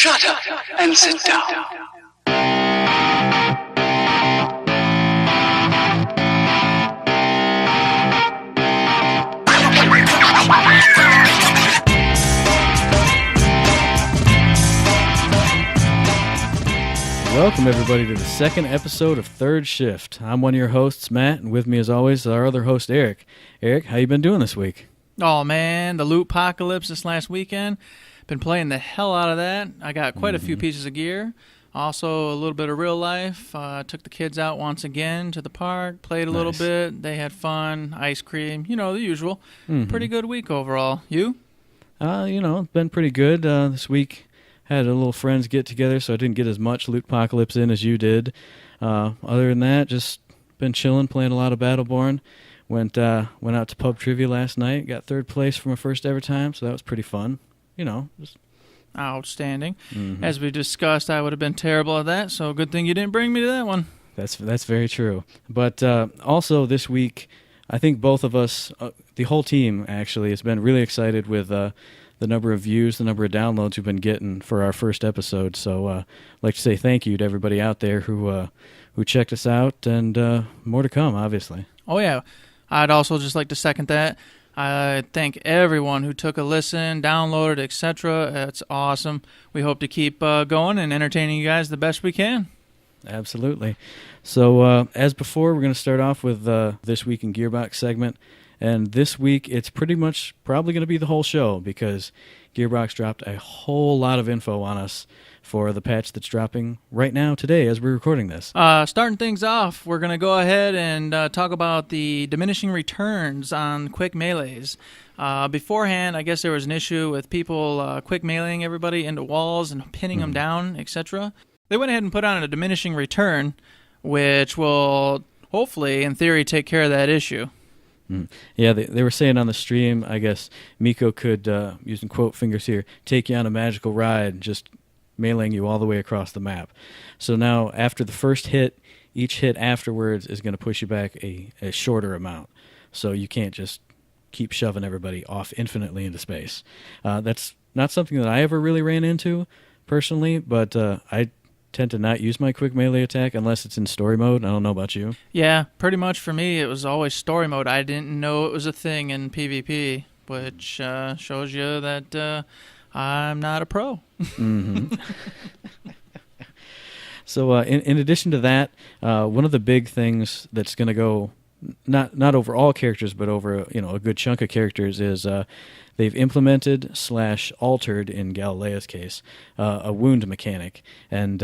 Shut up and sit down. Welcome, everybody, to the second episode of THiRD SHiFT. I'm one of your hosts, Matt, and with me, as always, our other host, Eric. Eric, how you been doing this week? Oh, man, the Loot Apocalypse this last weekend. Been playing the hell out of that. I got quite a few pieces of gear. Also, a little bit of real life. Took the kids out once again to the park, played a little bit. They had fun, ice cream, the usual. Pretty good week overall. You? It's been pretty good. This week had a little friends get together, so I didn't get as much Loot Apocalypse in as you did. Other than that, just been chilling, playing a lot of Battleborn. Went out to pub trivia last night. Got third place for my first ever time, so that was pretty fun. Outstanding. As we discussed, I would have been terrible at that, so good thing you didn't bring me to that one. That's very true. But also this week, I think both of us, the whole team actually, has been really excited with the number of views, the number of downloads we've been getting for our first episode. So I'd like to say thank you to everybody out there who checked us out, and more to come, obviously. Oh, yeah. I'd also just like to second that. I thank everyone who took a listen, downloaded, etc. It's awesome. We hope to keep going and entertaining you guys the best we can. Absolutely. So as before, we're going to start off with This Week in Gearbox segment. And this week, it's pretty much probably going to be the whole show because Gearbox dropped a whole lot of info on us for the patch that's dropping right now today as we're recording this. Starting things off, we're going to go ahead and talk about the diminishing returns on quick melees. Beforehand, I guess there was an issue with people quick meleeing everybody into walls and pinning them down, etc. They went ahead and put on a diminishing return, which will hopefully, in theory, take care of that issue. Yeah, they were saying on the stream, I guess, Miko could, using quote fingers here, take you on a magical ride, just mailing you all the way across the map. So now, after the first hit, each hit afterwards is going to push you back a shorter amount. So you can't just keep shoving everybody off infinitely into space. That's not something that I ever really ran into, personally, but I tend to not use my quick melee attack unless it's in story mode. I don't know about you. Yeah, pretty much for me, it was always story mode. I didn't know it was a thing in PvP, which shows you that I'm not a pro. So in addition to that, one of the big things that's going to go not over all characters, but over a good chunk of characters is they've implemented / altered, in Galilea's case, a wound mechanic. And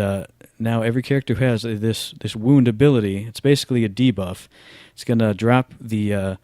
now every character who has this wound ability, it's basically a debuff. It's going to drop the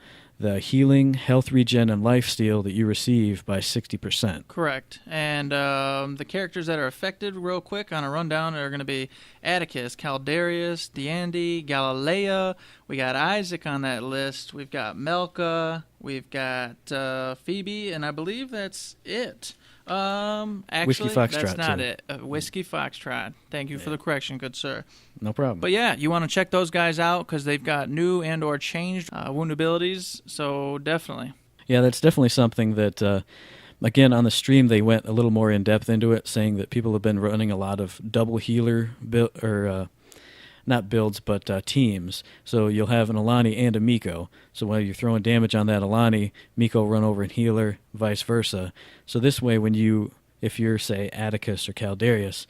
healing, health regen, and lifesteal that you receive by 60%. Correct. And the characters that are affected, real quick, on a rundown, are going to be Atticus, Caldarius, Deandy, Galilea. We got Isaac on that list. We've got Melka. We've got Phoebe, and I believe that's it. Actually, Whiskey Foxtrot, that's not too. it. Whiskey Foxtrot. Thank you for the correction, good sir. No problem. But yeah, you want to check those guys out because they've got new and or changed wound abilities, so definitely. Yeah, that's definitely something that, again, on the stream they went a little more in-depth into it, saying that people have been running a lot of double healer, not builds, but teams. So you'll have an Alani and a Miko. So while you're throwing damage on that Alani, Miko run over and heal her, vice versa. So this way, if you're, say, Atticus or Caldarius,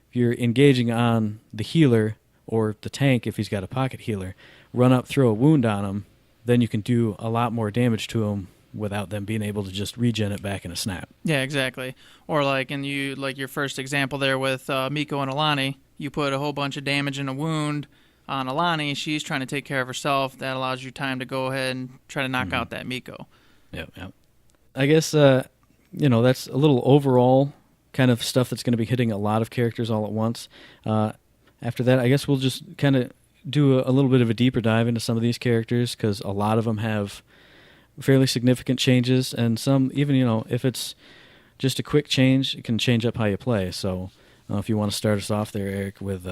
if you're engaging on the healer or the tank, if he's got a pocket healer, run up, throw a wound on him, then you can do a lot more damage to him without them being able to just regen it back in a snap. Yeah, exactly. Or like your first example there with Miko and Alani, you put a whole bunch of damage in a wound on Alani. She's trying to take care of herself. That allows you time to go ahead and try to knock out that Miko. Yeah. I guess that's a little overall kind of stuff that's going to be hitting a lot of characters all at once. After that, I guess we'll just kind of do a little bit of a deeper dive into some of these characters because a lot of them have fairly significant changes, and some even, if it's just a quick change, it can change up how you play. So if you want to start us off there, Eric, with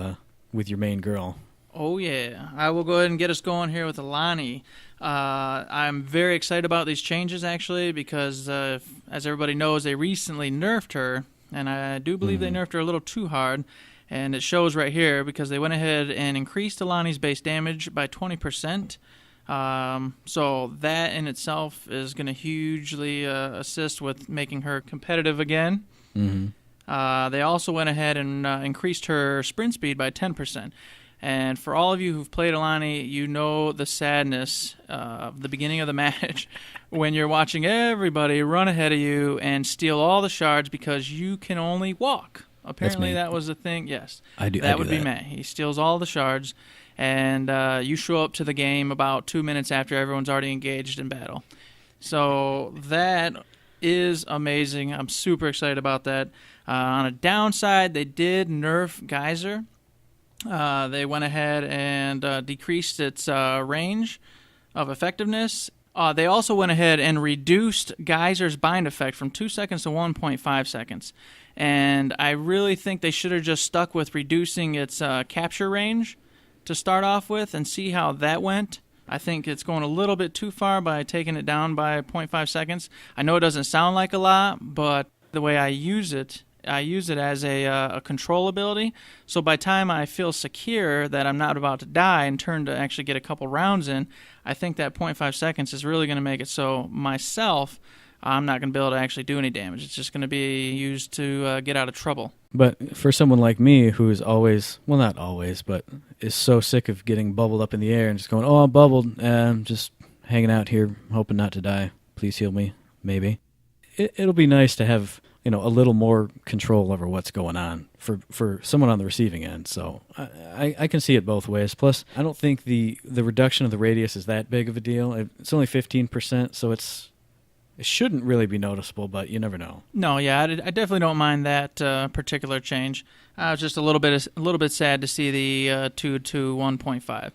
your main girl. Oh, yeah. I will go ahead and get us going here with Alani. I'm very excited about these changes, actually, because as everybody knows, they recently nerfed her and I do believe they nerfed her a little too hard, and it shows right here because they went ahead and increased Alani's base damage by 20%. So that in itself is going to hugely assist with making her competitive again. They also went ahead and increased her sprint speed by 10%. And for all of you who've played Alani, you know the sadness of the beginning of the match when you're watching everybody run ahead of you and steal all the shards because you can only walk. Apparently that was the thing. Yes, that would be Matt. He steals all the shards, and you show up to the game about 2 minutes after everyone's already engaged in battle. So that is amazing. I'm super excited about that. On a downside, they did nerf Geyser. They went ahead and decreased its range of effectiveness. They also went ahead and reduced Geyser's bind effect from 2 seconds to 1.5 seconds. And I really think they should have just stuck with reducing its capture range to start off with and see how that went. I think it's going a little bit too far by taking it down by 0.5 seconds. I know it doesn't sound like a lot, but the way I use it as a control ability. So by the time I feel secure that I'm not about to die and turn to actually get a couple rounds in, I think that 0.5 seconds is really going to make it so myself, I'm not going to be able to actually do any damage. It's just going to be used to get out of trouble. But for someone like me who is always, well, not always, but is so sick of getting bubbled up in the air and just going, oh, I'm bubbled, I'm just hanging out here hoping not to die. Please heal me, maybe. It'll be nice to have, a little more control over what's going on for someone on the receiving end. So I can see it both ways. Plus, I don't think the reduction of the radius is that big of a deal. It's only 15%, so it shouldn't really be noticeable, but you never know. No, yeah, I definitely don't mind that particular change. I was just a little bit sad to see the 2 to 1.5.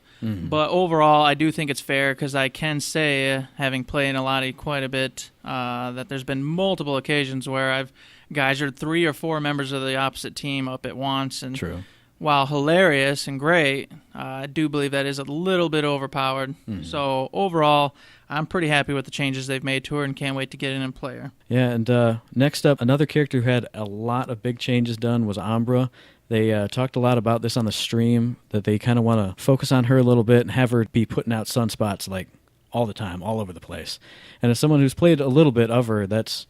But overall, I do think it's fair because I can say, having played Alani quite a bit, that there's been multiple occasions where I've geysered 3 or 4 members of the opposite team up at once. And True. While hilarious and great, I do believe that is a little bit overpowered. So overall, I'm pretty happy with the changes they've made to her and can't wait to get in and play her. Yeah, and next up, another character who had a lot of big changes done was Umbra. They talked a lot about this on the stream, that they kind of want to focus on her a little bit and have her be putting out sunspots like all the time, all over the place. And as someone who's played a little bit of her, that's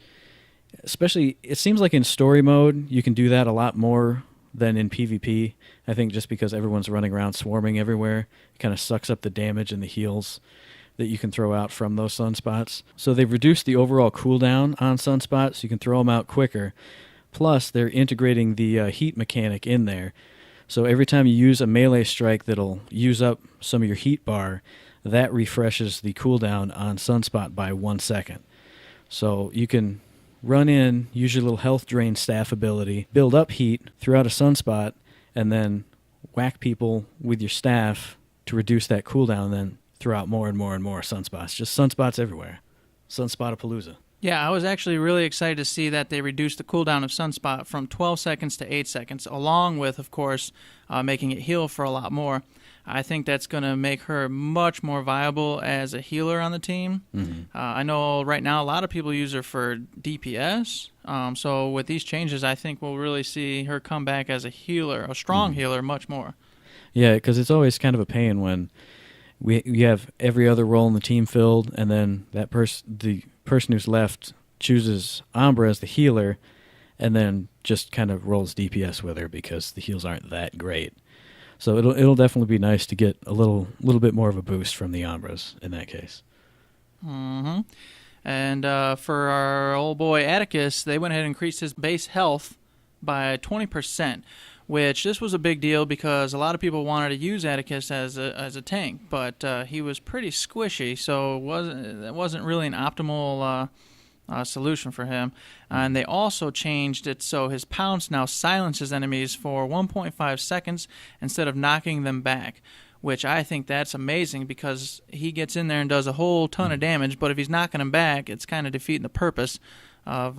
especially, it seems like in story mode, you can do that a lot more than in PvP. I think just because everyone's running around swarming everywhere, it kind of sucks up the damage and the heals that you can throw out from those sunspots. So they've reduced the overall cooldown on sunspots, so you can throw them out quicker. Plus, they're integrating the heat mechanic in there. So every time you use a melee strike that'll use up some of your heat bar, that refreshes the cooldown on sunspot by 1 second. So you can run in, use your little health drain staff ability, build up heat throughout a sunspot, and then whack people with your staff to reduce that cooldown, and then throw out more and more and more sunspots. Just sunspots everywhere. Sunspotapalooza. Yeah, I was actually really excited to see that they reduced the cooldown of Sunspot from 12 seconds to 8 seconds, along with, of course, making it heal for a lot more. I think that's going to make her much more viable as a healer on the team. I know right now a lot of people use her for DPS, so with these changes, I think we'll really see her come back as a healer, a strong healer, much more. Yeah, because it's always kind of a pain when we have every other role in the team filled, and then the person who's left chooses Umbra as the healer, and then just kind of rolls DPS with her because the heals aren't that great. So it'll definitely be nice to get a little bit more of a boost from the Umbras in that case. And for our old boy Atticus, they went ahead and increased his base health by 20%. Which this was a big deal because a lot of people wanted to use Atticus as a tank, but he was pretty squishy, so it wasn't really an optimal solution for him. And they also changed it so his pounce now silences enemies for 1.5 seconds instead of knocking them back, which I think that's amazing because he gets in there and does a whole ton of damage, but if he's knocking them back, it's kind of defeating the purpose of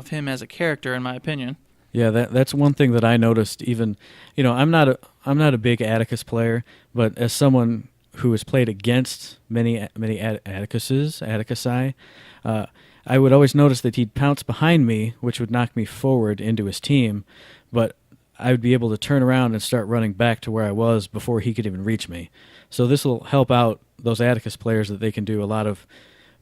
him as a character, in my opinion. Yeah, that's one thing that I noticed. Even, I'm not a big Atticus player, but as someone who has played against many Atticusi, I would always notice that he'd pounce behind me, which would knock me forward into his team, but I would be able to turn around and start running back to where I was before he could even reach me. So this will help out those Atticus players that they can do a lot of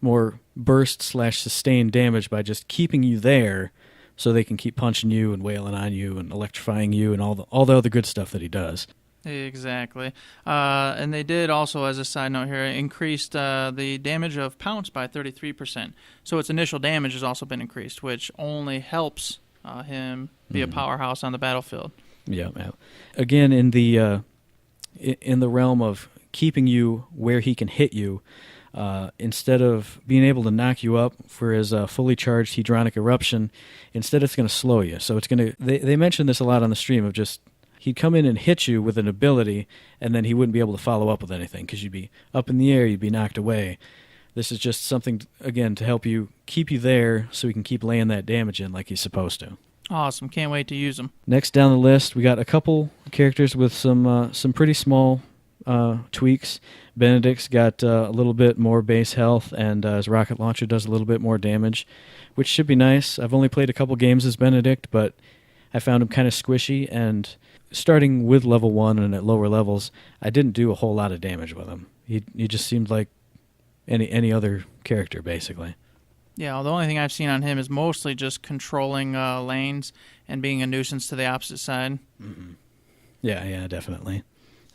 more burst/sustained damage by just keeping you there so they can keep punching you and wailing on you and electrifying you and all the other good stuff that he does. Exactly. And they did also, as a side note here, increased the damage of Pounce by 33%. So its initial damage has also been increased, which only helps him be a powerhouse on the battlefield. Yeah. Again, in the realm of keeping you where he can hit you, instead of being able to knock you up for his fully charged hedronic eruption, instead it's going to slow you. So it's going to. They mentioned this a lot on the stream of just he'd come in and hit you with an ability, and then he wouldn't be able to follow up with anything because you'd be up in the air, you'd be knocked away. This is just something again to help you keep you there, so he can keep laying that damage in like he's supposed to. Awesome! Can't wait to use them. Next down the list, we got a couple characters with some pretty small tweaks. Benedict's got a little bit more base health, and his rocket launcher does a little bit more damage, which should be nice. I've only played a couple games as Benedict, but I found him kind of squishy, and starting with level 1 and at lower levels, I didn't do a whole lot of damage with him. He just seemed like any other character, basically. Yeah, well, the only thing I've seen on him is mostly just controlling lanes and being a nuisance to the opposite side. Mm-hmm. Yeah, definitely.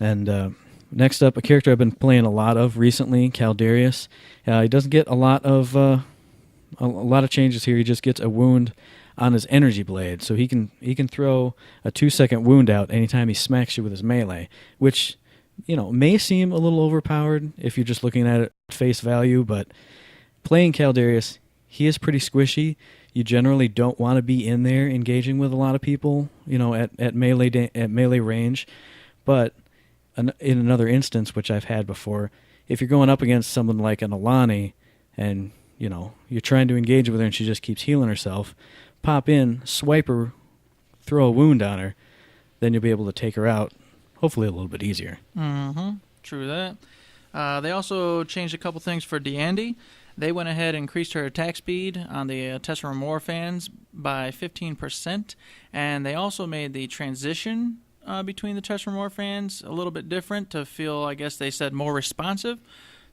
And next up, a character I've been playing a lot of recently, Caldarius. He doesn't get a lot of changes here. He just gets a wound on his energy blade, so he can throw a 2-second wound out anytime he smacks you with his melee, which may seem a little overpowered if you're just looking at it at face value, but playing Caldarius, he is pretty squishy. You generally don't want to be in there engaging with a lot of people, at melee range, but in another instance, which I've had before, if you're going up against someone like an Alani and, you're trying to engage with her and she just keeps healing herself, pop in, swipe her, throw a wound on her, then you'll be able to take her out, hopefully a little bit easier. Mm-hmm. True that. They also changed a couple things for Deandy. They went ahead and increased her attack speed on the Tessera fans by 15%, and they also made the transition between the Tessera fans a little bit different to feel, I guess they said, more responsive.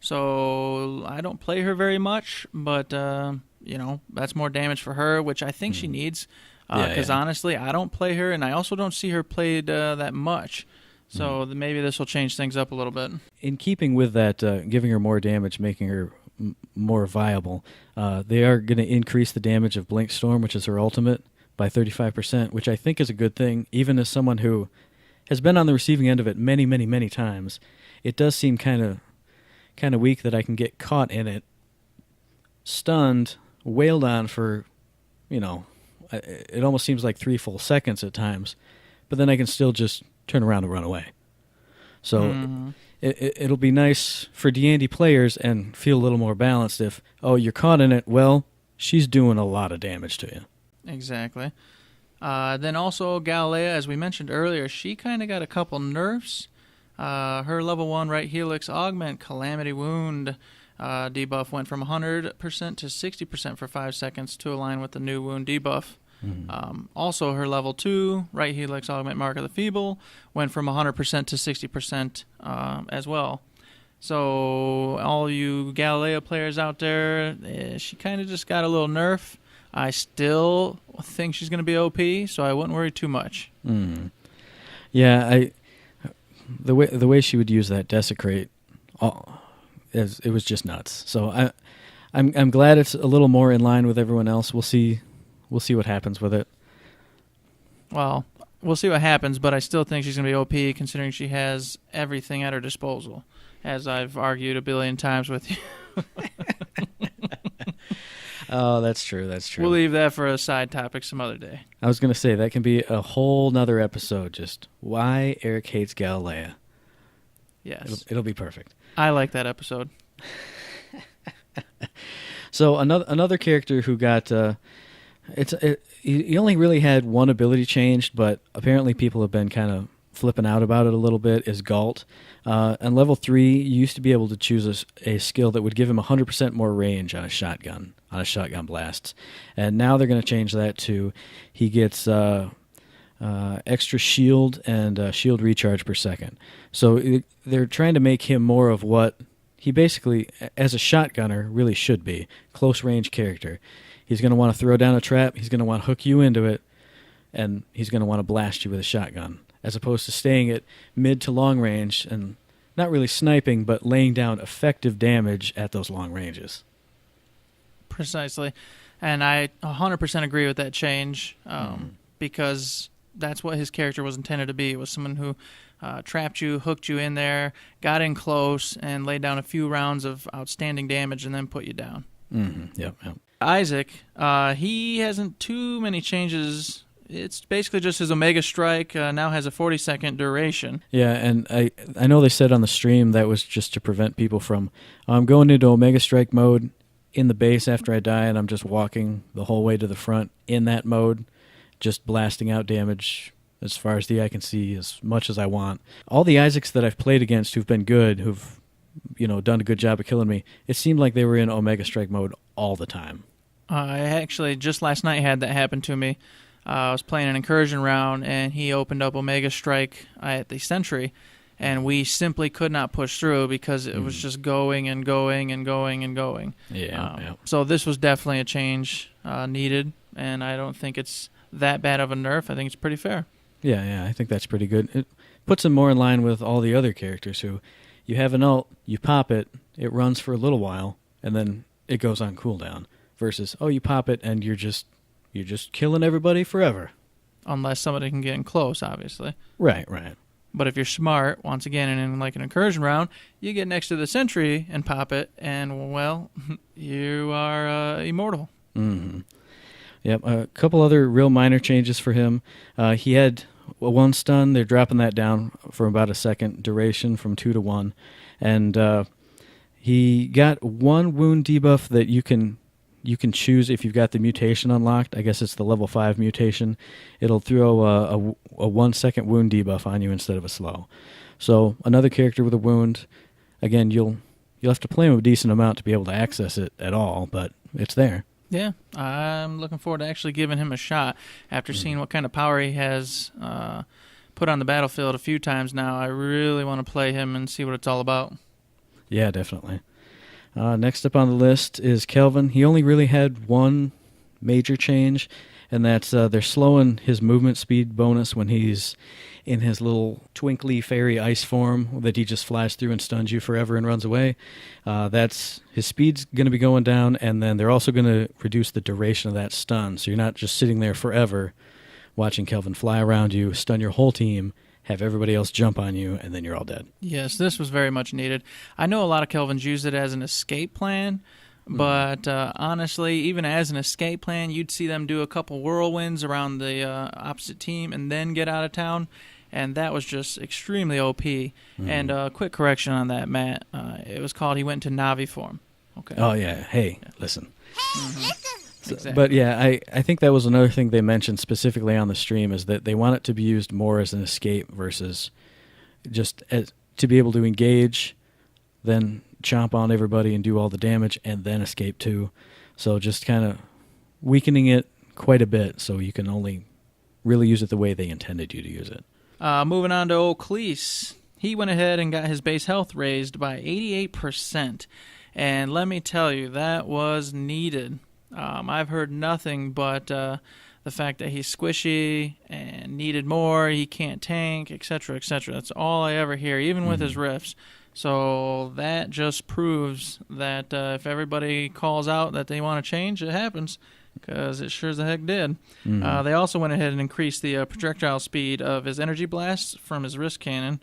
So I don't play her very much, but, that's more damage for her, which I think she needs, because honestly, I don't play her, and I also don't see her played that much. So maybe this will change things up a little bit. In keeping with that, giving her more damage, making her more viable, they are going to increase the damage of Blink Storm, which is her ultimate, by 35%, which I think is a good thing. Even as someone who has been on the receiving end of it many, many, many times, it does seem kind of weak that I can get caught in it, stunned, wailed on for, it almost seems like 3 full seconds at times, but then I can still just turn around and run away. So it'll be nice for D&D players and feel a little more balanced if, you're caught in it, well, she's doing a lot of damage to you. Exactly. Then also Galilea, as we mentioned earlier, she kind of got a couple nerfs. Her level 1 right helix augment calamity wound debuff went from 100% to 60% for 5 seconds to align with the new wound debuff. Also, her level 2 right helix augment mark of the feeble went from 100% to 60% as well. So all you Galilea players out there, she kind of just got a little nerf. I still think she's going to be OP, so I wouldn't worry too much. Yeah, the way she would use that desecrate, it was just nuts. So I'm glad it's a little more in line with everyone else. We'll see what happens with it. Well, we'll see what happens, but I still think she's going to be OP considering she has everything at her disposal, as I've argued a billion times with you. Oh, that's true. We'll leave that for a side topic some other day. I was going to say, that can be a whole nother episode, just why Eric hates Galilea. Yes. It'll be perfect. I like that episode. So another character who got... he only really had one ability changed, but apparently people have been kind of flipping out about it a little bit is Galt. On level 3, you used to be able to choose a skill that would give him 100% more range on a shotgun blasts. And now they're going to change that to he gets extra shield and shield recharge per second. So they're trying to make him more of what he basically, as a shotgunner, really should be. Close range character. He's going to want to throw down a trap, he's going to want to hook you into it, and he's going to want to blast you with a shotgun, as opposed to staying at mid to long range and not really sniping, but laying down effective damage at those long ranges. Precisely. And I 100% agree with that change, because that's what his character was intended to be. It was someone who trapped you, hooked you in there, got in close, and laid down a few rounds of outstanding damage and then put you down. Mm-hmm. Yep. Isaac, he hasn't too many changes. It's basically just his Omega Strike now has a 40-second duration. Yeah, and I know they said on the stream that was just to prevent people from going into Omega Strike mode in the base after I die, and I'm just walking the whole way to the front in that mode, just blasting out damage as far as the eye can see, as much as I want. All the Isaacs that I've played against who've been good, who've done a good job of killing me, it seemed like they were in Omega Strike mode all the time. I actually just last night had that happen to me. I was playing an incursion round, and he opened up Omega Strike at the Sentry, and we simply could not push through because it was just going and going and going and going. Yeah. So this was definitely a change needed, and I don't think it's that bad of a nerf. I think it's pretty fair. Yeah, I think that's pretty good. It puts him more in line with all the other characters who you have an ult, you pop it, it runs for a little while, and then it goes on cooldown. Versus, you pop it and you're just killing everybody forever. Unless somebody can get in close, obviously. Right. But if you're smart, once again, and in like an incursion round, you get next to the sentry and pop it, and, well, you are immortal. Mm-hmm. Yep, a couple other real minor changes for him. He had one stun. They're dropping that down for about a second duration from 2 to 1. And he got one wound debuff that you can choose if you've got the mutation unlocked. I guess it's the level 5 mutation. It'll throw a 1 second wound debuff on you instead of a slow. So another character with a wound. Again, you'll have to play him a decent amount to be able to access it at all, but it's there. Yeah, I'm looking forward to actually giving him a shot. After seeing what kind of power he has put on the battlefield a few times now, I really want to play him and see what it's all about. Yeah, definitely. Next up on the list is Kelvin. He only really had one major change, and that's they're slowing his movement speed bonus when he's in his little twinkly fairy ice form that he just flies through and stuns you forever and runs away. That's his speed's going to be going down, and then they're also going to reduce the duration of that stun, so you're not just sitting there forever watching Kelvin fly around you, stun your whole team, have everybody else jump on you, and then you're all dead. Yes, this was very much needed. I know a lot of Kelvins use it as an escape plan, but honestly, even as an escape plan, you'd see them do a couple whirlwinds around the opposite team and then get out of town, and that was just extremely OP. And quick correction on that, Matt. It was called he went into Navi form. Okay. Oh, yeah. Hey, listen. Exactly. But yeah, I think that was another thing they mentioned specifically on the stream is that they want it to be used more as an escape versus just to be able to engage, then chomp on everybody and do all the damage, and then escape too. So just kind of weakening it quite a bit so you can only really use it the way they intended you to use it. Moving on to O'Cleese. He went ahead and got his base health raised by 88%. And let me tell you, that was needed. I've heard nothing but the fact that he's squishy and needed more, he can't tank, etc., etc. That's all I ever hear, even with his riffs. So that just proves that if everybody calls out that they want to change, it happens, because it sure as the heck did. They also went ahead and increased the projectile speed of his energy blasts from his wrist cannon.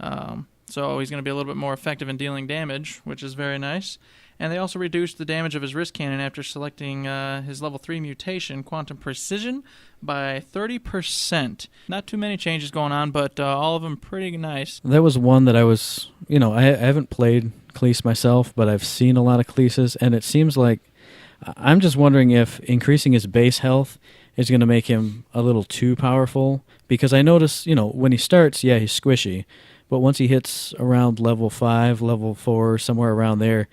So he's going to be a little bit more effective in dealing damage, which is very nice. And they also reduced the damage of his wrist cannon after selecting his level 3 mutation, Quantum Precision, by 30%. Not too many changes going on, but all of them pretty nice. That was one that I was, I haven't played Cleese myself, but I've seen a lot of Cleeses, and it seems like I'm just wondering if increasing his base health is going to make him a little too powerful. Because I notice, when he starts, yeah, he's squishy. But once he hits around level 5, level 4, somewhere around there,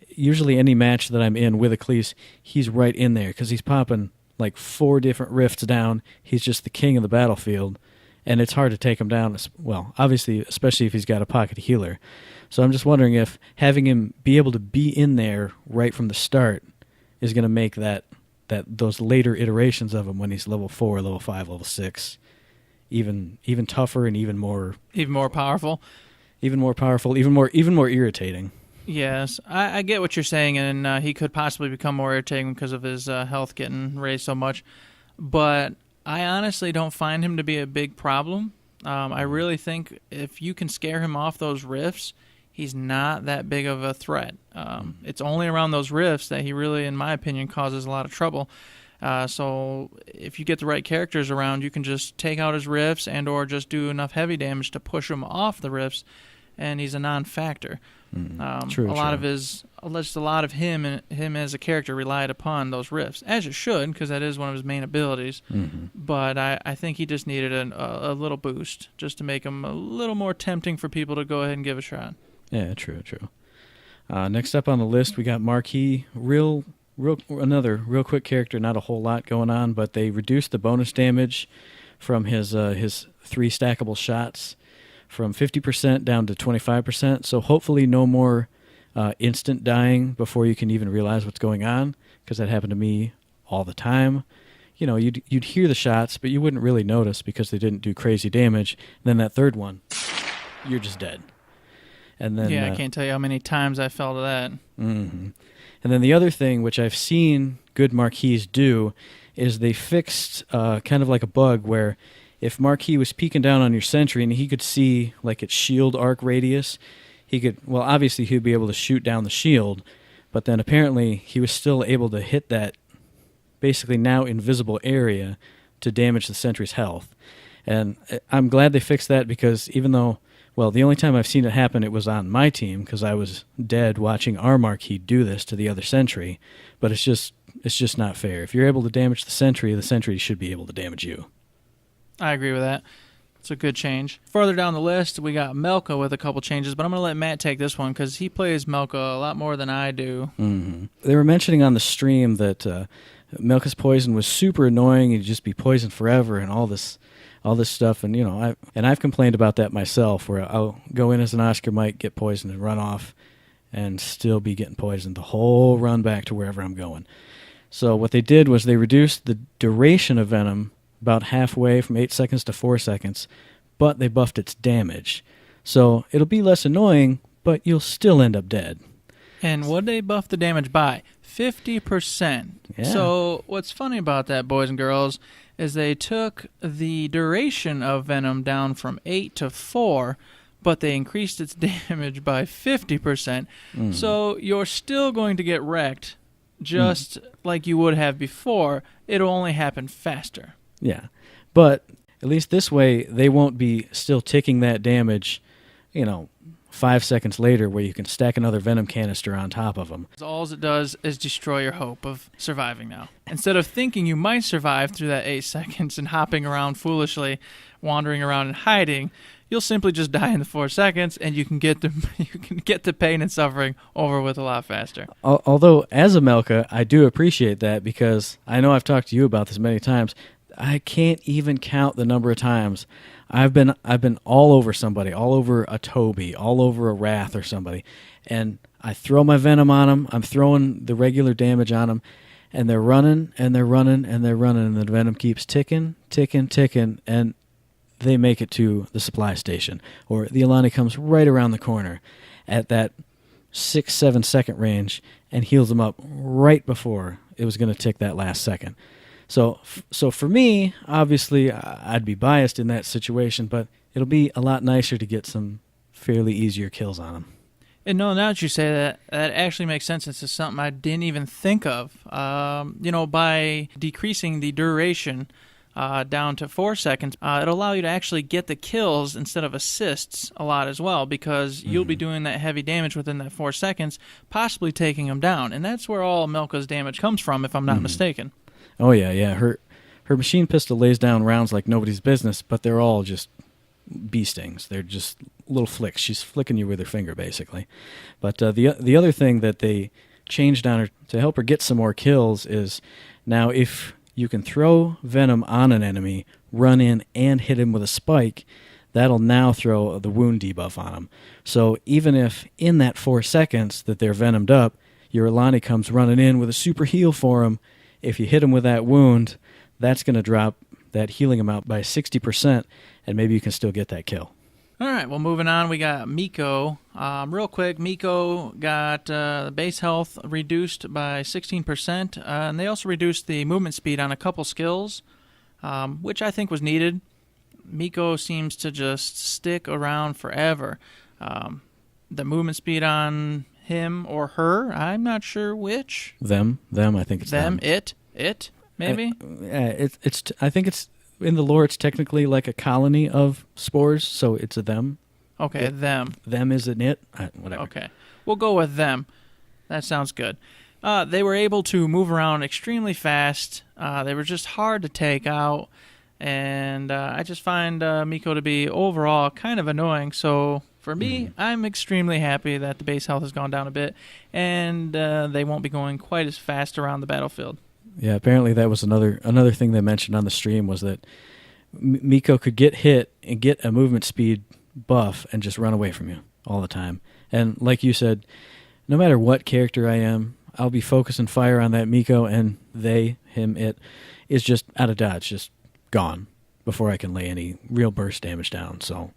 usually any match that I'm in with Eccles, he's right in there because he's popping like 4 different rifts down. He's just the king of the battlefield, and it's hard to take him down. Well, obviously, especially if he's got a pocket healer. So I'm just wondering if having him be able to be in there right from the start is going to make those later iterations of him when he's level 4, level 5, level 6 even tougher and even more powerful, even more irritating. Yes, I get what you're saying, and he could possibly become more irritating because of his health getting raised so much. But I honestly don't find him to be a big problem. I really think if you can scare him off those rifts, he's not that big of a threat. It's only around those rifts that he really, in my opinion, causes a lot of trouble. So if you get the right characters around, you can just take out his rifts and or just do enough heavy damage to push him off the rifts, and he's a non-factor. True. A lot of him as a character relied upon those rifts, as it should, because that is one of his main abilities. Mm-hmm. But I think he just needed a little boost just to make him a little more tempting for people to go ahead and give a shot. Yeah, true. Next up on the list, we got Marquis. Another real quick character, not a whole lot going on, but they reduced the bonus damage from his 3 stackable shots from 50% down to 25%. So hopefully no more instant dying before you can even realize what's going on, because that happened to me all the time. You'd hear the shots, but you wouldn't really notice because they didn't do crazy damage. And then that third one, you're just dead. And then I can't tell you how many times I fell to that. Mm-hmm. And then the other thing, which I've seen good Marquis do, is they fixed kind of like a bug where if Marquis was peeking down on your sentry and he could see like its shield arc radius, obviously he'd be able to shoot down the shield, but then apparently he was still able to hit that basically now invisible area to damage the sentry's health. And I'm glad they fixed that, because even though, the only time I've seen it happen, it was on my team because I was dead watching our Marquis do this to the other sentry, but it's just not fair. If you're able to damage the sentry should be able to damage you. I agree with that. It's a good change. Further down the list, we got Melka with a couple changes, but I'm going to let Matt take this one because he plays Melka a lot more than I do. Mm-hmm. They were mentioning on the stream that Melka's poison was super annoying. He'd just be poisoned forever and all this stuff. And I've complained about that myself, where I'll go in as an Oscar Mike, get poisoned, and run off, and still be getting poisoned the whole run back to wherever I'm going. So what they did was they reduced the duration of Venom about halfway, from 8 seconds to 4 seconds, but they buffed its damage. So it'll be less annoying, but you'll still end up dead. And what they buff the damage by? 50%. Yeah. So what's funny about that, boys and girls, is they took the duration of Venom down from 8 to 4, but they increased its damage by 50%. Mm. So you're still going to get wrecked just like you would have before. It'll only happen faster. Yeah, but at least this way they won't be still ticking that damage, 5 seconds later, where you can stack another Venom canister on top of them. All it does is destroy your hope of surviving now. Instead of thinking you might survive through that 8 seconds and hopping around foolishly, wandering around and hiding, you'll simply just die in the 4 seconds, and you can get the pain and suffering over with a lot faster. Although, as a Melka, I do appreciate that, because I know I've talked to you about this many times. I can't even count the number of times I've been all over somebody, all over a Toby, all over a Wrath or somebody, and I throw my Venom on them. I'm throwing the regular damage on them, and they're running, and they're running, and they're running, and the Venom keeps ticking, and they make it to the supply station, or the Alani comes right around the corner at that 6-7 second range and heals them up right before it was going to tick that last second. So for me, obviously, I'd be biased in that situation, but it'll be a lot nicer to get some fairly easier kills on them. And no, now that you say that, that actually makes sense. This is something I didn't even think of. By decreasing the duration down to 4 seconds, it'll allow you to actually get the kills instead of assists a lot as well, because you'll be doing that heavy damage within that 4 seconds, possibly taking them down. And that's where all Melka's damage comes from, if I'm not mistaken. Oh, yeah. her machine pistol lays down rounds like nobody's business, but they're all just bee stings. They're just little flicks. She's flicking you with her finger, basically. But the other thing that they changed on her to help her get some more kills is now if you can throw venom on an enemy, run in, and hit him with a spike, that'll now throw the wound debuff on them. So even if in that 4 seconds that they're venomed up, your Alani comes running in with a super heal for him, if you hit him with that wound, that's going to drop that healing amount by 60%, and maybe you can still get that kill. All right, well, moving on, we got Miko. Real quick, Miko got the base health reduced by 16%, and they also reduced the movement speed on a couple skills, which I think was needed. Miko seems to just stick around forever. The movement speed on him or her, I'm not sure which. Them, I think it's them. It, maybe? I think it's, in the lore, it's technically like a colony of spores, so it's a them. Okay, them. Them is an it? Whatever. Okay, we'll go with them. That sounds good. They were able to move around extremely fast. They were just hard to take out. And I just find Miko to be overall kind of annoying. So for me, I'm extremely happy that the base health has gone down a bit, and they won't be going quite as fast around the battlefield. Yeah, apparently that was another thing they mentioned on the stream was that Miko could get hit and get a movement speed buff and just run away from you all the time. And like you said, no matter what character I am, I'll be focusing fire on that Miko, and they, him, it, is just out of dodge, just gone before I can lay any real burst damage down. So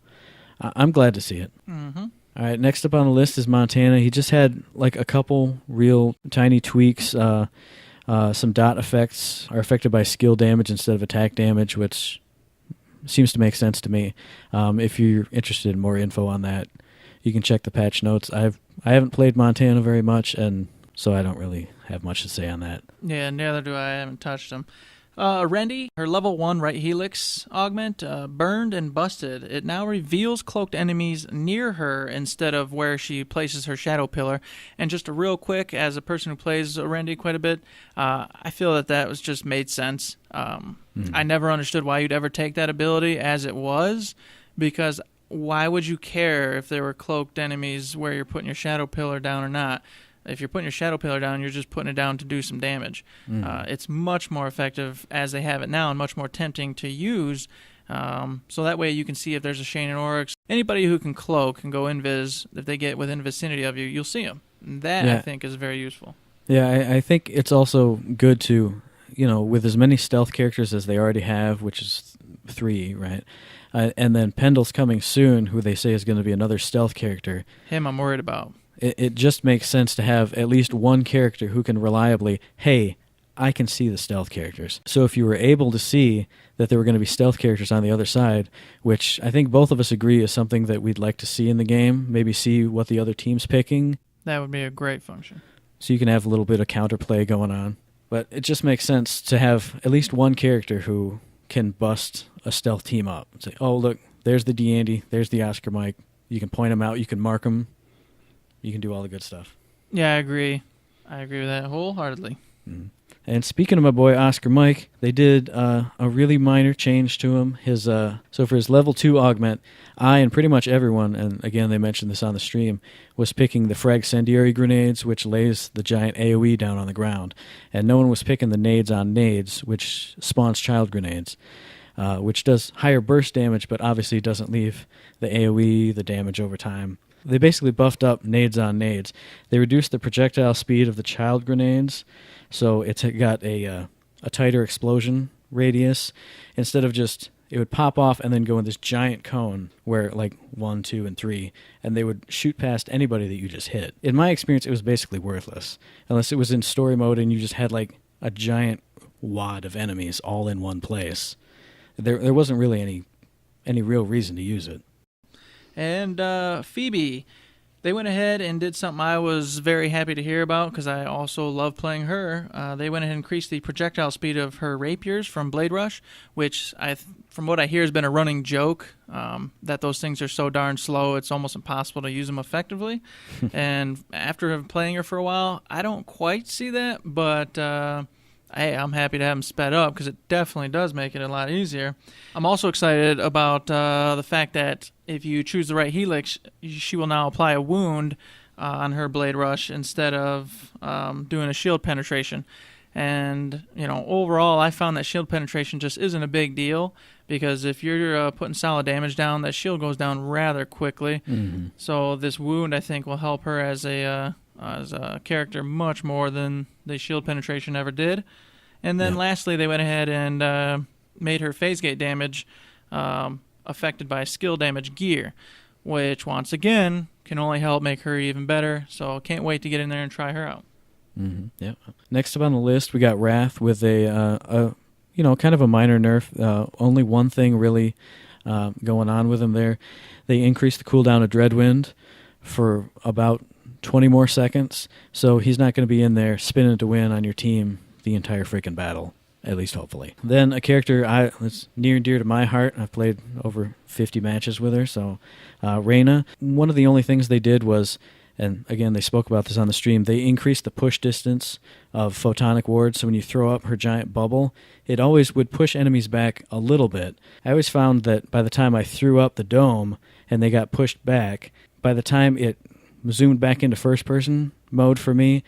I'm glad to see it. Mm-hmm. All right, next up on the list is Montana. He just had like a couple real tiny tweaks. Some dot effects are affected by skill damage instead of attack damage, which seems to make sense to me. If you're interested in more info on that, you can check the patch notes. I haven't played Montana very much, and so I don't really have much to say on that. Yeah, neither do I. I haven't touched them. Rendi, her level 1 right helix augment, burned and busted. It now reveals cloaked enemies near her instead of where she places her shadow pillar. And just a real quick, as a person who plays Rendi quite a bit, I feel that was just made sense. I never understood why you'd ever take that ability as it was, because why would you care if there were cloaked enemies where you're putting your shadow pillar down or not? If you're putting your shadow pillar down, you're just putting it down to do some damage. It's much more effective as they have it now and much more tempting to use. So that way you can see if there's a Shane and Oryx. Anybody who can cloak can go invis. If they get within vicinity of you, you'll see them. That, I think, is very useful. Yeah, I think it's also good to, with as many stealth characters as they already have, which is 3, right? And then Pendle's coming soon, who they say is going to be another stealth character. Him I'm worried about. It just makes sense to have at least one character who can reliably, hey, I can see the stealth characters. So if you were able to see that there were going to be stealth characters on the other side, which I think both of us agree is something that we'd like to see in the game, maybe see what the other team's picking. That would be a great function. So you can have a little bit of counterplay going on. But it just makes sense to have at least one character who can bust a stealth team up. Say, oh, look, there's the D-Andy, there's the Oscar Mike. You can point them out, you can mark them. You can do all the good stuff. Yeah, I agree. I agree with that wholeheartedly. Mm-hmm. And speaking of my boy Oscar Mike, they did a really minor change to him. So for his level 2 augment, I and pretty much everyone, and again they mentioned this on the stream, was picking the fragcendiary grenades, which lays the giant AoE down on the ground. And no one was picking the nades on nades, which spawns child grenades, which does higher burst damage, but obviously doesn't leave the AoE, the damage over time. They basically buffed up nades on nades. They reduced the projectile speed of the child grenades, so it's got a tighter explosion radius. Instead of just, it would pop off and then go in this giant cone where like 1, 2, and 3, and they would shoot past anybody that you just hit. In my experience, it was basically worthless, unless it was in story mode and you just had like a giant wad of enemies all in one place. There wasn't really any real reason to use it. And Phoebe, they went ahead and did something I was very happy to hear about because I also love playing her. They went ahead and increased the projectile speed of her rapiers from Blade Rush, which, from what I hear, has been a running joke, that those things are so darn slow it's almost impossible to use them effectively. And after playing her for a while, I don't quite see that, but hey, I'm happy to have them sped up because it definitely does make it a lot easier. I'm also excited about the fact that if you choose the right helix, she will now apply a wound on her Blade Rush instead of doing a shield penetration. And, overall, I found that shield penetration just isn't a big deal because if you're putting solid damage down, that shield goes down rather quickly. Mm-hmm. So this wound, I think, will help her as a character much more than the shield penetration ever did. And then lastly, they went ahead and made her phase gate damage affected by skill damage gear, which, once again, can only help make her even better. So can't wait to get in there and try her out. Mm-hmm. Yeah. Next up on the list, we got Wrath with a kind of a minor nerf. Only one thing really going on with him there. They increased the cooldown of Dreadwind for about 20 more seconds, so he's not going to be in there spinning to win on your team the entire freaking battle, at least hopefully. Then a character that's near and dear to my heart. I've played over 50 matches with her, so Reyna. One of the only things they did was, and again, they spoke about this on the stream, they increased the push distance of photonic wards, so when you throw up her giant bubble, it always would push enemies back a little bit. I always found that by the time I threw up the dome and they got pushed back, by the time it zoomed back into first-person mode for me,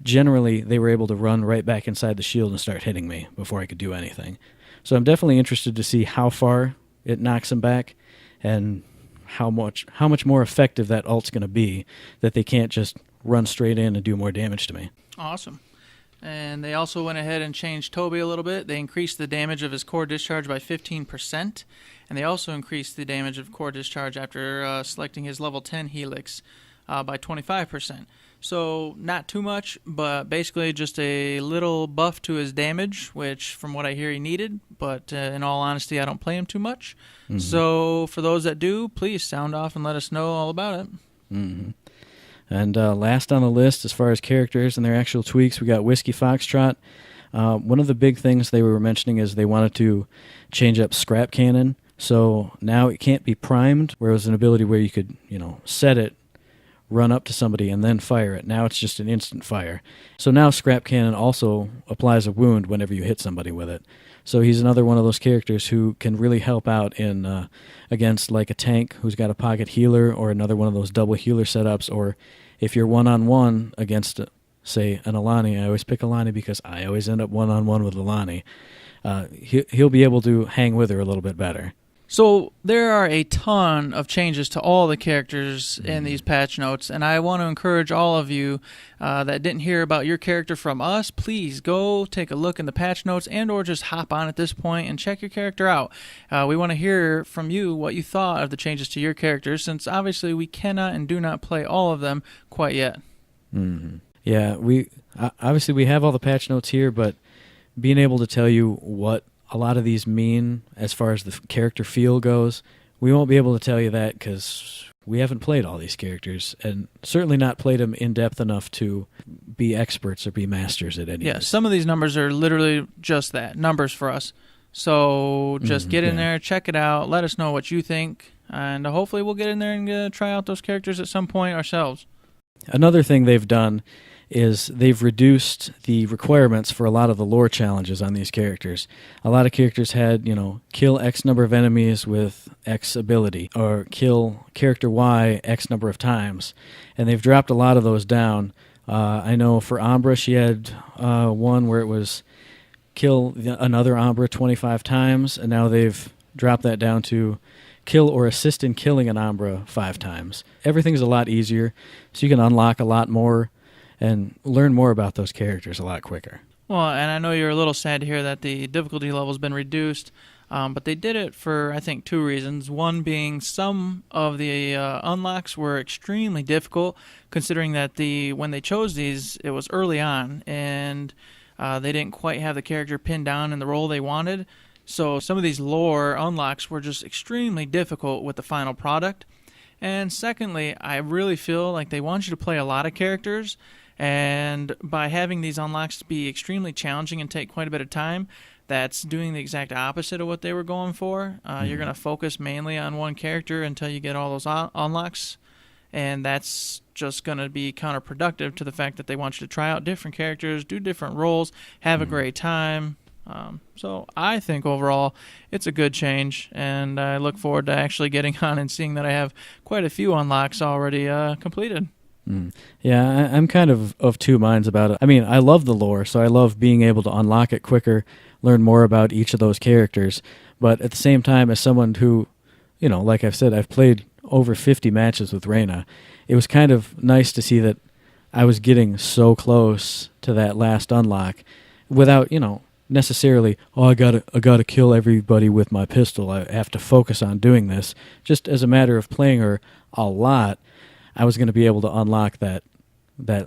generally they were able to run right back inside the shield and start hitting me before I could do anything. So I'm definitely interested to see how far it knocks them back and how much more effective that ult's going to be, that they can't just run straight in and do more damage to me. Awesome. And they also went ahead and changed Toby a little bit. They increased the damage of his core discharge by 15%, and they also increased the damage of core discharge after selecting his level 10 helix by 25%. So not too much, but basically just a little buff to his damage, which from what I hear he needed, but in all honesty, I don't play him too much. Mm-hmm. So for those that do, please sound off and let us know all about it. Mm-hmm. And last on the list, as far as characters and their actual tweaks, we got Whiskey Foxtrot. One of the big things they were mentioning is they wanted to change up Scrap Cannon. So now it can't be primed, where it was an ability where you could, set it, run up to somebody, and then fire it. Now it's just an instant fire. So now Scrap Cannon also applies a wound whenever you hit somebody with it. So he's another one of those characters who can really help out in against like a tank who's got a pocket healer, or another one of those double healer setups, or if you're one-on-one against, say, an Alani. I always pick Alani because I always end up one-on-one with Alani. He'll be able to hang with her a little bit better. So there are a ton of changes to all the characters in these patch notes, and I want to encourage all of you that didn't hear about your character from us, please go take a look in the patch notes and or just hop on at this point and check your character out. We want to hear from you what you thought of the changes to your characters, since obviously we cannot and do not play all of them quite yet. Mm-hmm. Yeah, we have all the patch notes here, but being able to tell you what a lot of these mean as far as the character feel goes, we won't be able to tell you that because we haven't played all these characters, and certainly not played them in depth enough to be experts or be masters at any. Yeah, some of these numbers are literally just that, numbers for us. So just get in there, check it out, let us know what you think, and hopefully we'll get in there and try out those characters at some point ourselves. Another thing they've done is they've reduced the requirements for a lot of the lore challenges on these characters. A lot of characters had, kill X number of enemies with X ability, or kill character Y X number of times, and they've dropped a lot of those down. I know for Umbra, she had one where it was kill another Umbra 25 times, and now they've dropped that down to kill or assist in killing an Umbra 5 times. Everything's a lot easier, so you can unlock a lot more and learn more about those characters a lot quicker. Well, and I know you're a little sad to hear that the difficulty level's been reduced, but they did it for, I think, 2 reasons. One being some of the unlocks were extremely difficult, considering that when they chose these, it was early on, and they didn't quite have the character pinned down in the role they wanted. So some of these lore unlocks were just extremely difficult with the final product. And secondly, I really feel like they want you to play a lot of characters, and by having these unlocks be extremely challenging and take quite a bit of time, that's doing the exact opposite of what they were going for. You're going to focus mainly on one character until you get all those unlocks, and that's just going to be counterproductive to the fact that they want you to try out different characters, do different roles, have a great time. So I think overall it's a good change, and I look forward to actually getting on and seeing that I have quite a few unlocks already completed. Yeah, I'm kind of two minds about it. I mean, I love the lore, so I love being able to unlock it quicker, learn more about each of those characters. But at the same time, as someone who, like I've said, I've played over 50 matches with Reyna, it was kind of nice to see that I was getting so close to that last unlock without, necessarily, I gotta kill everybody with my pistol. I have to focus on doing this. Just as a matter of playing her a lot, I was going to be able to unlock that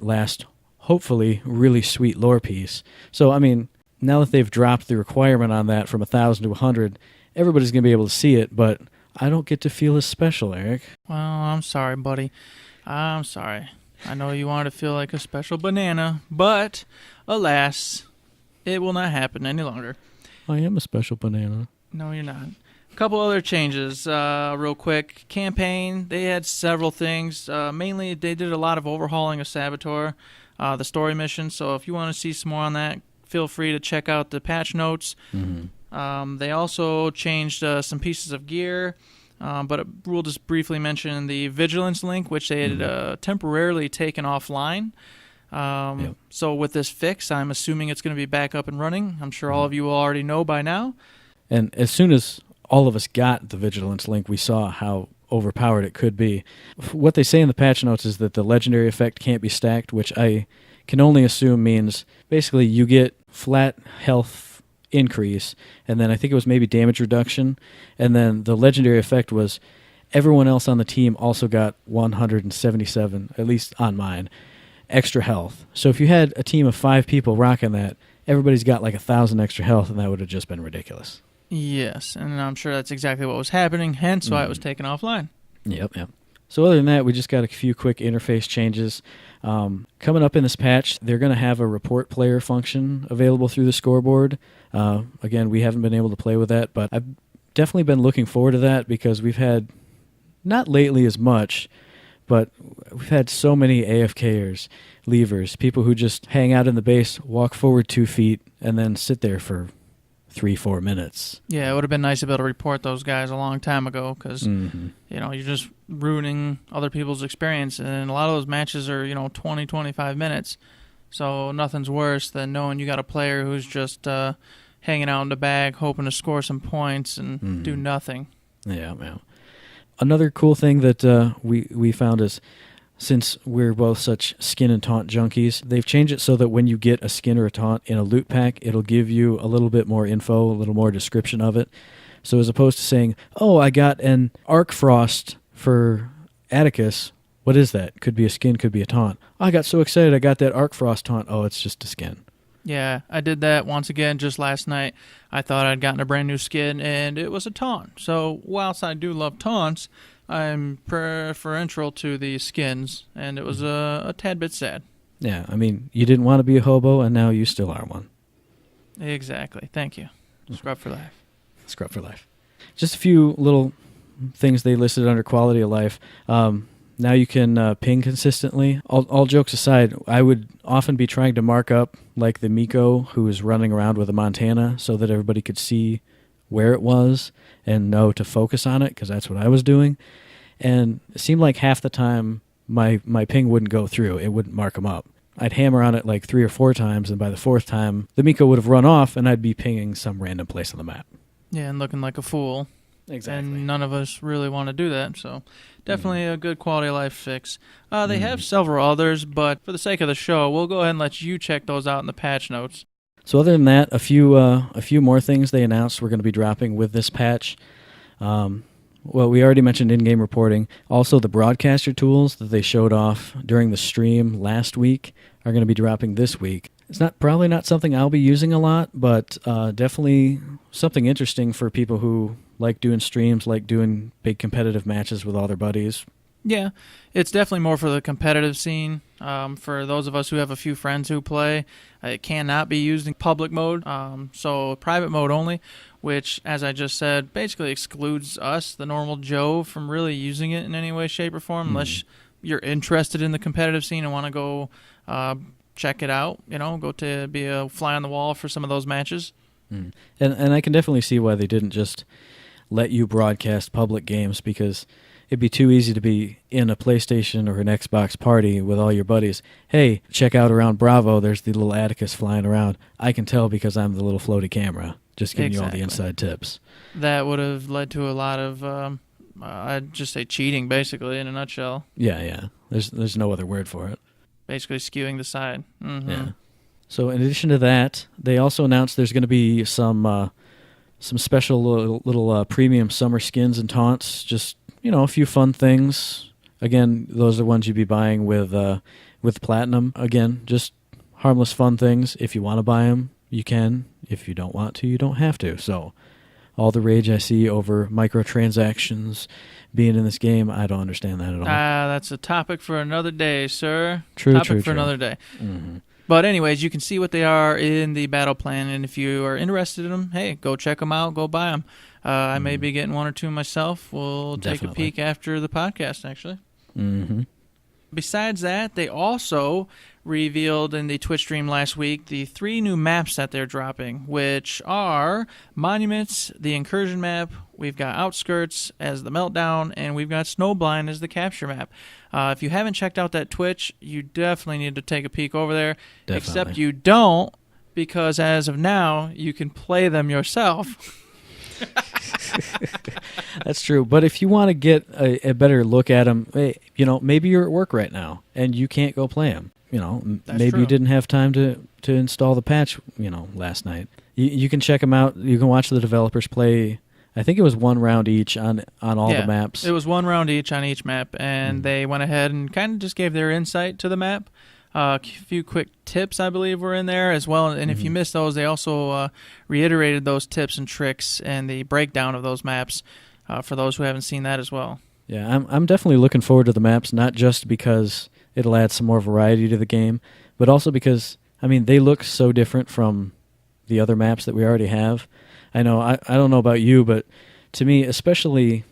last, hopefully, really sweet lore piece. So, I mean, now that they've dropped the requirement on that from 1,000 to 100, everybody's going to be able to see it, but I don't get to feel as special, Eric. Well, I'm sorry, buddy. I'm sorry. I know you wanted to feel like a special banana, but alas, it will not happen any longer. I am a special banana. No, you're not. A couple other changes, real quick. Campaign, they had several things. Mainly, they did a lot of overhauling of Saboteur, the story mission. So if you want to see some more on that, feel free to check out the patch notes. They also changed some pieces of gear, but we'll just briefly mention the Vigilance link, which they had temporarily taken offline. So with this fix, I'm assuming it's going to be back up and running. I'm sure all of you will already know by now. And as soon as all of us got the Vigilance link, we saw how overpowered it could be. What they say in the patch notes is that the legendary effect can't be stacked, which I can only assume means basically you get flat health increase, and then I think it was maybe damage reduction, and then the legendary effect was everyone else on the team also got 177, at least on mine, extra health. So if you had a team of 5 people rocking that, everybody's got like 1,000 extra health, and that would have just been ridiculous. Yes, and I'm sure that's exactly what was happening, hence why it was taken offline. Yep. So other than that, we just got a few quick interface changes. Coming up in this patch, they're going to have a report player function available through the scoreboard. Again, we haven't been able to play with that, but I've definitely been looking forward to that because we've had, not lately as much, but we've had so many AFKers, leavers, people who just hang out in the base, walk forward 2 feet, and then sit there for 3-4 minutes. Yeah, it would have been nice to be able to report those guys a long time ago because, you're just ruining other people's experience. And a lot of those matches are, 20, 25 minutes. So nothing's worse than knowing you got a player who's just hanging out in the bag, hoping to score some points and do nothing. Yeah. Another cool thing that we found is, since we're both such skin and taunt junkies, they've changed it so that when you get a skin or a taunt in a loot pack, it'll give you a little bit more info, a little more description of it. So as opposed to saying, oh, I got an Arc Frost for Atticus, what is that? Could be a skin, could be a taunt. Oh, I got so excited I got that Arc Frost taunt. Oh, it's just a skin. Yeah, I did that once again just last night. I thought I'd gotten a brand new skin, and it was a taunt. So whilst I do love taunts, I'm preferential to the skins, and it was a tad bit sad. Yeah, I mean, you didn't want to be a hobo, and now you still are one. Exactly. Thank you. Scrub for life. Scrub for life. Just a few little things they listed under quality of life. Now you can ping consistently. All jokes aside, I would often be trying to mark up like the Miko who was running around with a Montana so that everybody could see where it was and know to focus on it, because that's what I was doing. And it seemed like half the time my ping wouldn't go through. It wouldn't mark them up. I'd hammer on it like 3 or 4 times, and by the 4th time, the Miko would have run off, and I'd be pinging some random place on the map. Yeah, and looking like a fool. Exactly. And none of us really want to do that, so definitely a good quality of life fix. They have several others, but for the sake of the show, we'll go ahead and let you check those out in the patch notes. So other than that, a few more things they announced we're going to be dropping with this patch. Well, we already mentioned in-game reporting. Also, the broadcaster tools that they showed off during the stream last week are going to be dropping this week. It's probably not something I'll be using a lot, but definitely something interesting for people who like doing streams, like doing big competitive matches with all their buddies. Yeah, it's definitely more for the competitive scene. For those of us who have a few friends who play, it cannot be used in public mode, so private mode only, which, as I just said, basically excludes us, the normal Joe, from really using it in any way, shape, or form, unless you're interested in the competitive scene and want to go check it out, go to be a fly on the wall for some of those matches. And I can definitely see why they didn't just let you broadcast public games, because it'd be too easy to be in a PlayStation or an Xbox party with all your buddies. Hey, check out around Bravo, there's the little Atticus flying around. I can tell because I'm the little floaty camera, just giving you all the inside tips. That would have led to a lot of, I'd just say cheating, basically, in a nutshell. Yeah. There's no other word for it. Basically skewing the side. Mm-hmm. Yeah. So in addition to that, they also announced there's going to be some special little premium summer skins and taunts. Just, a few fun things. Again, those are ones you'd be buying with Platinum. Again, just harmless fun things. If you want to buy them, you can. If you don't want to, you don't have to. So all the rage I see over microtransactions being in this game, I don't understand that at all. That's a topic for another day, sir. True. Another day. Mm-hmm. But anyways, you can see what they are in the battle plan, and if you are interested in them, hey, go check them out, go buy them. I may be getting one or two myself. We'll take a peek after the podcast, actually. Mm-hmm. Besides that, they also revealed in the Twitch stream last week the 3 new maps that they're dropping, which are Monuments, the Incursion map, we've got Outskirts as the Meltdown, and we've got Snowblind as the Capture map. If you haven't checked out that Twitch, you definitely need to take a peek over there. Definitely. Except you don't, because as of now, you can play them yourself. That's true. But if you want to get a better look at them, hey, maybe you're at work right now and you can't go play them. Maybe you didn't have time to install the patch, last night. You can check them out. You can watch the developers play. I think it was 1 round each on all the maps. It was 1 round each on each map, and they went ahead and kind of just gave their insight to the map. A few quick tips, I believe, were in there as well. And if you missed those, they also reiterated those tips and tricks and the breakdown of those maps for those who haven't seen that as well. Yeah, I'm definitely looking forward to the maps, not just because it'll add some more variety to the game, but also because, they look so different from the other maps that we already have. I know, I don't know about you, but to me, especially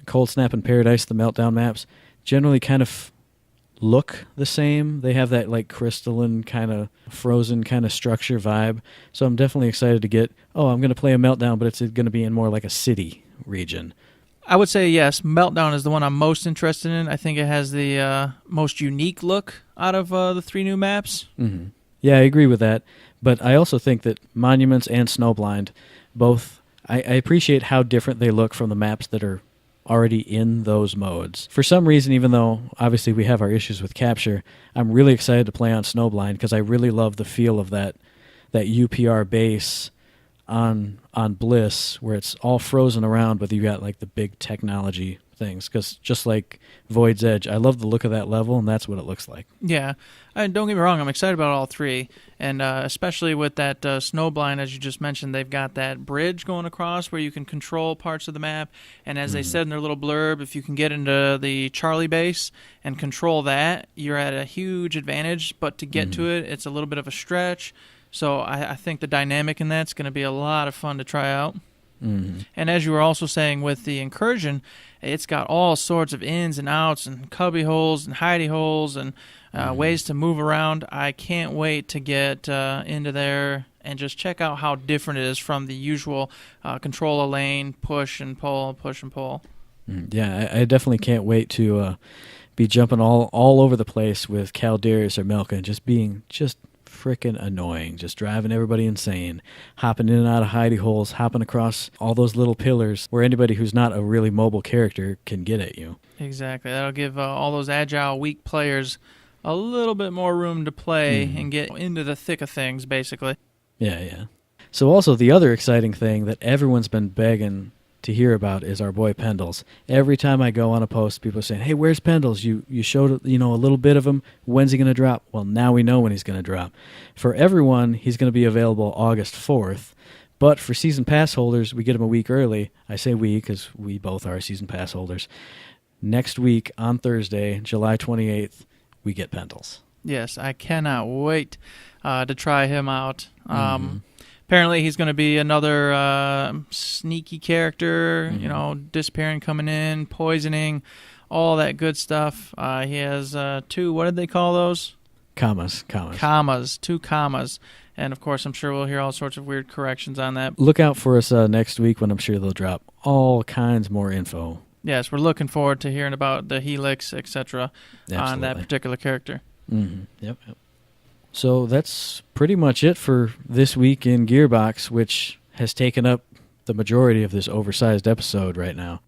Cold Snap and Paradise, the Meltdown maps, generally kind of look the same. They have that like crystalline kind of frozen kind of structure vibe. So I'm definitely excited to get, I'm going to play a Meltdown, but it's going to be in more like a city region. I would say yes, Meltdown is the one I'm most interested in. I think it has the most unique look out of the 3 new maps. Mm-hmm. Yeah, I agree with that. But I also think that Monuments and Snowblind, both, I appreciate how different they look from the maps that are already in those modes. For some reason, even though obviously we have our issues with capture, I'm really excited to play on Snowblind because I really love the feel of that UPR base on Bliss, where it's all frozen around, but you got like the big technology things. Because just like Void's Edge, I love the look of that level, and that's what it looks like. Yeah, and don't get me wrong, I'm excited about all 3, and especially with that Snowblind, as you just mentioned, they've got that bridge going across where you can control parts of the map, and as they said in their little blurb, if you can get into the Charlie base and control that, you're at a huge advantage, but to get to it, it's a little bit of a stretch. So I think the dynamic in that's going to be a lot of fun to try out. Mm-hmm. And as you were also saying with the Incursion, it's got all sorts of ins and outs and cubby holes and hidey holes and ways to move around. I can't wait to get into there and just check out how different it is from the usual control a lane, push and pull, push and pull. Yeah, I definitely can't wait to be jumping all over the place with Caldarius or Melka and just being frickin' annoying, just driving everybody insane, hopping in and out of hidey holes, hopping across all those little pillars where anybody who's not a really mobile character can get at you. Exactly. That'll give all those agile, weak players a little bit more room to play and get into the thick of things, basically. Yeah. So also the other exciting thing that everyone's been begging to hear about is our boy Pendles. Every time I go on a post, people are saying, "Hey, where's Pendles? You showed a little bit of him. When's he going to drop?" Well, now we know when he's going to drop. For everyone, he's going to be available August 4th. But for season pass holders, we get him a week early. I say we because we both are season pass holders. Next week on Thursday, July 28th, we get Pendles. Yes, I cannot wait to try him out. Apparently, he's going to be another sneaky character, disappearing, coming in, poisoning, all that good stuff. He has 2, what did they call those? Commas. 2 commas. And, of course, I'm sure we'll hear all sorts of weird corrections on that. Look out for us next week when I'm sure they'll drop all kinds more info. Yes, we're looking forward to hearing about the helix, etc. on that particular character. Mm-hmm. Yep. So that's pretty much it for this week in Gearbox, which has taken up the majority of this oversized episode right now.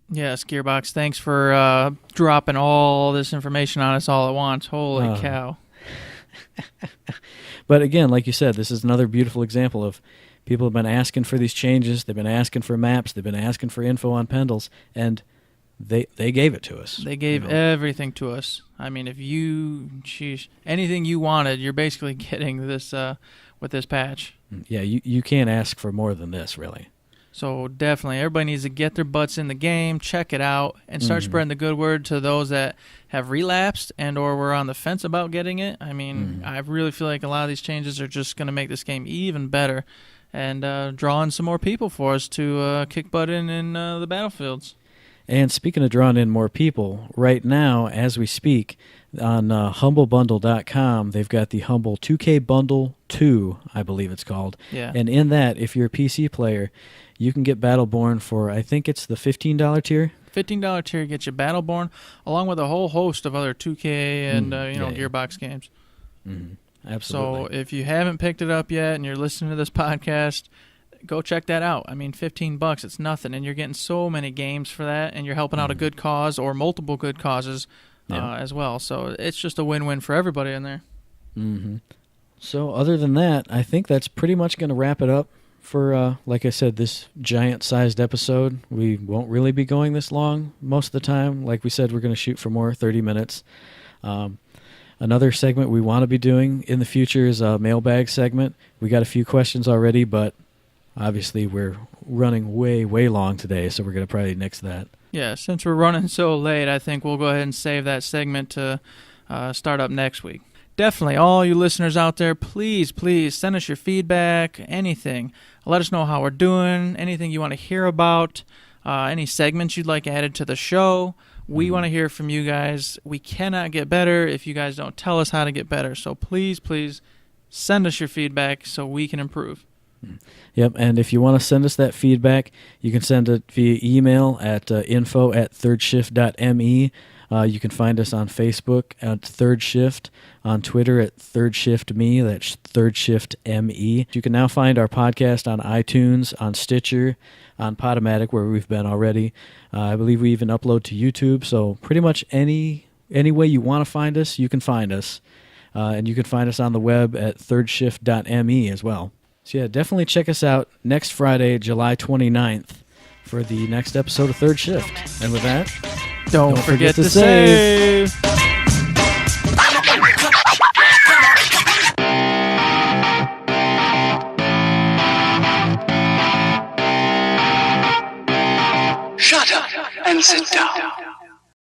Yes, Gearbox, thanks for dropping all this information on us all at once. Holy cow. But again, like you said, this is another beautiful example of people have been asking for these changes. They've been asking for maps. They've been asking for info on Pendles, and they gave it to us. They gave everything to us. I mean, if anything you wanted, you're basically getting this with this patch. Yeah, you can't ask for more than this, really. So definitely, everybody needs to get their butts in the game, check it out, and start spreading the good word to those that have relapsed and or were on the fence about getting it. I mean, I really feel like a lot of these changes are just going to make this game even better and draw in some more people for us to kick butt in the battlefields. And speaking of drawing in more people, right now, as we speak, on humblebundle.com, they've got the Humble 2K Bundle 2, I believe it's called. Yeah. And in that, if you're a PC player, you can get Battleborn for, I think it's the $15 tier. $15 tier gets you Battleborn, along with a whole host of other 2K and Gearbox games. Mm-hmm. Absolutely. So if you haven't picked it up yet and you're listening to this podcast, go check that out. I mean, $15, it's nothing, and you're getting so many games for that, and you're helping out a good cause or multiple good causes as well. So it's just a win-win for everybody in there. Mm-hmm. So other than that, I think that's pretty much going to wrap it up for, like I said, this giant-sized episode. We won't really be going this long most of the time. Like we said, we're going to shoot for more, 30 minutes. Another segment we want to be doing in the future is a mailbag segment. We got a few questions already, but obviously we're running way, way long today, so we're going to probably nix that. Yeah, since we're running so late, I think we'll go ahead and save that segment to start up next week. Definitely, all you listeners out there, please send us your feedback, anything. Let us know how we're doing, anything you want to hear about, any segments you'd like added to the show. We want to hear from you guys. We cannot get better if you guys don't tell us how to get better. So please send us your feedback so we can improve. Yep, and if you want to send us that feedback, you can send it via email at info@thirdshift.me. You can find us on Facebook at Third Shift, on Twitter at Third Shift Me, that's Third Shift ME. You can now find our podcast on iTunes, on Stitcher, on Podomatic, where we've been already. I believe we even upload to YouTube, so pretty much any way you want to find us, you can find us. And you can find us on the web at thirdshift.me as well. So yeah, definitely check us out next Friday, July 29th, for the next episode of Third Shift. And with that, don't forget to save. Shut up and sit down.